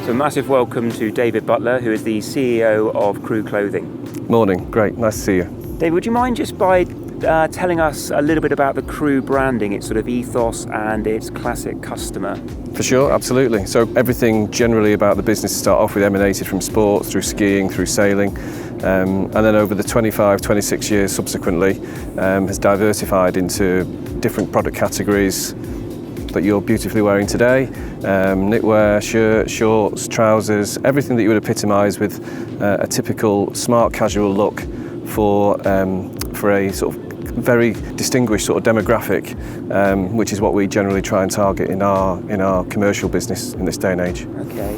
So massive welcome to David Butler, who is the CEO of Crew Clothing. Morning, great, nice to see you. David, would you mind just by telling us a little bit about the Crew branding, its sort of ethos and its classic customer? For sure, absolutely. So everything generally about the business to start off with emanated from sports, through skiing, through sailing, and then over the 25, 26 years subsequently has diversified into different product categories that you're beautifully wearing today, knitwear, shirts, shorts, trousers, everything that you would epitomise with a typical smart casual look for a sort of very distinguished sort of demographic, which is what we generally try and target in our commercial business in this day and age. Okay.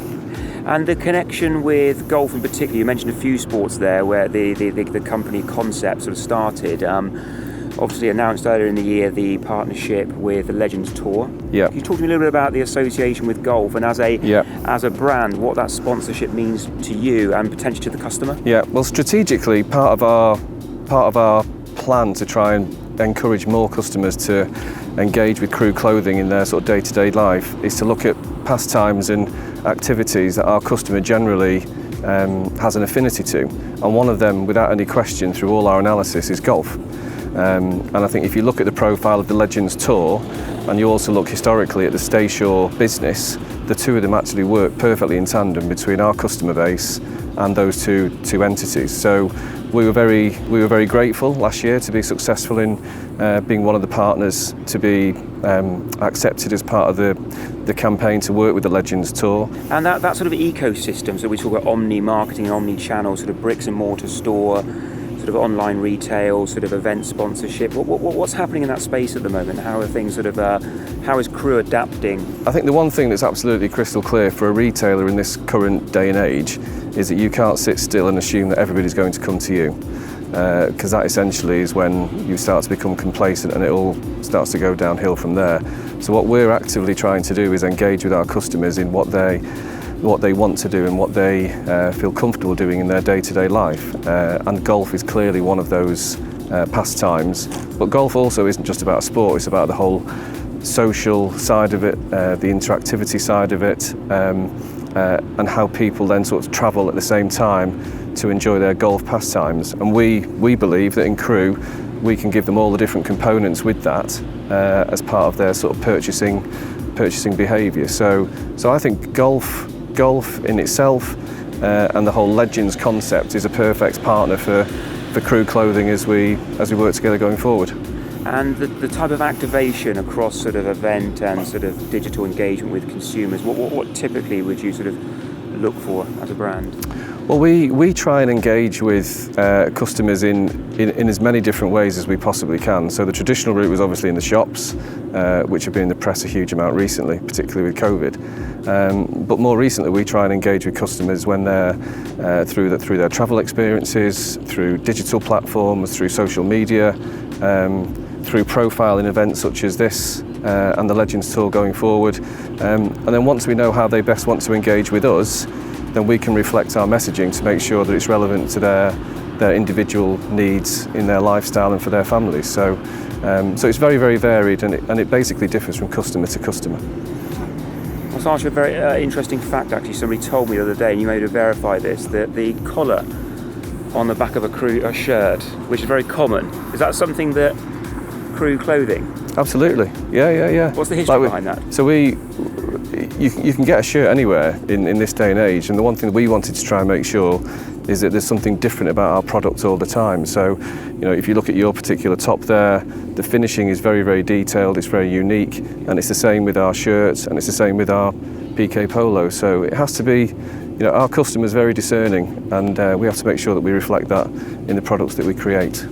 And the connection with golf in particular, you mentioned a few sports there where the company concept sort of started. Obviously announced earlier in the year the partnership with the Legends Tour. Yeah. Can you talk to me a little bit about the association with golf and as a brand, what that sponsorship means to you and potentially to the customer? Yeah, well, strategically, part of our plan to try and encourage more customers to engage with Crew Clothing in their sort of day-to-day life is to look at pastimes and activities that our customer generally has an affinity to. And one of them, without any question, through all our analysis, is golf. And I think if you look at the profile of the Legends Tour and you also look historically at the Stayshore business, the two of them actually work perfectly in tandem between our customer base and those two entities. So we were very grateful last year to be successful in being one of the partners to be accepted as part of the campaign to work with the Legends Tour. And that sort of ecosystem, so we talk about Omni Marketing, Omni Channel, sort of bricks and mortar store, sort of online retail, sort of event sponsorship. What's happening in that space at the moment? How are things how is Crew adapting? I think the one thing that's absolutely crystal clear for a retailer in this current day and age is that you can't sit still and assume that everybody's going to come to you, because that essentially is when you start to become complacent and it all starts to go downhill from there. So what we're actively trying to do is engage with our customers in what they want to do and what they feel comfortable doing in their day-to-day life. And golf is clearly one of those pastimes. But golf also isn't just about sport, it's about the whole social side of it, the interactivity side of it, and how people then sort of travel at the same time to enjoy their golf pastimes. And we believe that in Crew, we can give them all the different components with that as part of their sort of purchasing behaviour. So I think golf in itself and the whole Legends concept is a perfect partner for Crew Clothing as we work together going forward. And the type of activation across sort of event and sort of digital engagement with consumers, what typically would you sort of look for as a brand? Well, we try and engage with customers in as many different ways as we possibly can. So the traditional route was obviously in the shops, which have been in the press a huge amount recently, particularly with COVID. But more recently, we try and engage with customers when they're through their travel experiences, through digital platforms, through social media, through profiling events such as this and the Legends Tour going forward. And then once we know how they best want to engage with us, then we can reflect our messaging to make sure that it's relevant to their individual needs in their lifestyle and for their families. So it's very, very varied, and it basically differs from customer to customer. I'll ask you a very interesting fact, actually. Somebody told me the other day, and you may have verified this, that the collar on the back of a shirt, which is very common, is that something that Crew Clothing? Absolutely, yeah. What's the history behind that? So you can get a shirt anywhere in this day and age, and the one thing that we wanted to try and make sure is that there's something different about our product all the time. So, if you look at your particular top there, the finishing is very, very detailed, it's very unique, and it's the same with our shirts, and it's the same with our PK Polo. So it has to be, our customer's very discerning, and we have to make sure that we reflect that in the products that we create.